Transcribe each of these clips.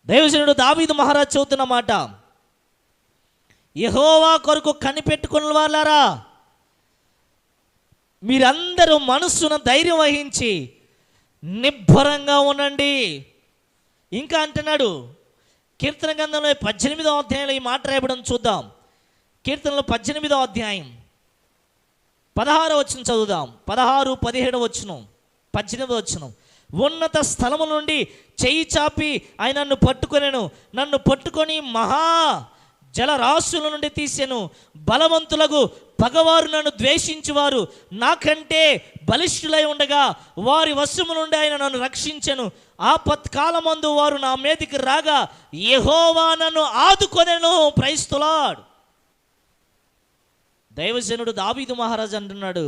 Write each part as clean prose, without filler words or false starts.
దైవజనుడు దావీదు మహారాజ్ చెబుతున్న మాట, యెహోవా కొరకు కనిపెట్టుకున్న వాళ్ళారా, మీరందరూ మనస్సును ధైర్యం వహించి నిబ్బరంగా ఉండండి. ఇంకా అంటున్నాడు, కీర్తన గ్రంథంలో 18వ అధ్యాయంలో ఈ మాట రాయబడం చూద్దాం. కీర్తనలో 18వ అధ్యాయం 16వ వచనం చదువుదాం. 16, 17 వచనం, 18వ వచనం. ఉన్నత స్థలము నుండి చెయ్యి చాపి ఆయన నన్ను పట్టుకొని మహా జలరాశుల నుండి తీసెను. బలవంతులకు పగవారు నన్ను ద్వేషించువారు నాకంటే బలిష్ఠులై ఉండగా వారి వశము నుండి ఆయన నన్ను రక్షించెను. ఆపత్కాలమందు వారు నా మీదికి రాగా యెహోవా నన్ను ఆదుకొనెను. Praise the lord. దైవజనుడు దావీదు మహారాజు అంటున్నాడు,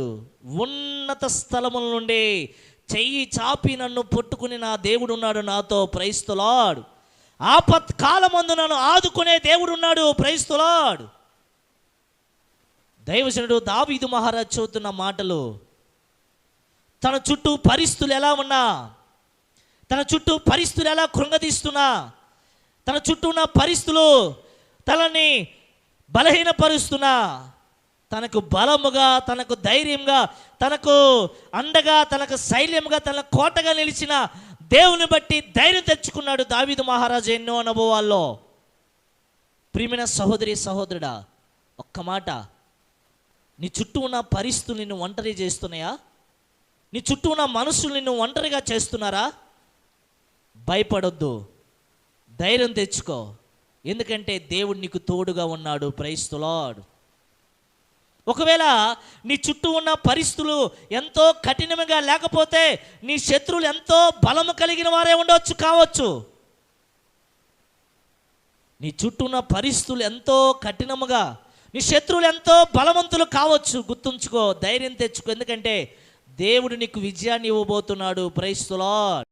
ఉన్నత స్థలముల నుండి చెయ్యి చాపి నన్ను పట్టుకుని నా దేవుడు ఉన్నాడు నాతో. Praise the lord. ఆపత్కాలమందు నన్ను ఆదుకునే దేవుడు ఉన్నాడు. Praise the lord. దైవజనుడు దావీదు మహారాజు చెబుతున్న మాటలు, తన చుట్టూ పరిస్థితులు ఎలా ఉన్నా, తన చుట్టూ పరిస్థితులు ఎలా కృంగదీస్తున్నా, తన చుట్టూ ఉన్న పరిస్థితులు తనని బలహీనపరుస్తున్నా, తనకు బలముగా, తనకు ధైర్యంగా, తనకు అండగా, తనకు శైల్యంగా, తన కోటగా నిలిచిన దేవుని బట్టి ధైర్యం తెచ్చుకున్నాడు దావీదు మహారాజు ఎన్నో అనుభవాల్లో. ప్రియమైన సహోదరి సహోదరుడా, ఒక్క మాట, నీ చుట్టూ ఉన్న పరిస్థితులు నిన్ను ఒంటరి చేస్తున్నాయా? నీ చుట్టూ ఉన్న మనుషులు నిన్ను ఒంటరిగా చేస్తున్నారా? భయపడొద్దు, ధైర్యం తెచ్చుకో, ఎందుకంటే దేవుడు నీకు తోడుగా ఉన్నాడు. Praise the lord. ఒకవేళ నీ చుట్టూ ఉన్న పరిస్థితులు ఎంతో కఠినంగా లేకపోతే నీ శత్రువులు ఎంతో బలము కలిగిన వారే ఉండవచ్చు కావచ్చు. నీ చుట్టూ ఉన్న పరిస్థితులు ఎంతో కఠినముగా, నీ శత్రువులు ఎంతో బలవంతులు కావచ్చు. గుర్తుంచుకో, ధైర్యం తెచ్చుకో, ఎందుకంటే దేవుడు నీకు విజయాన్ని ఇవ్వబోతున్నాడు. Praise the lord.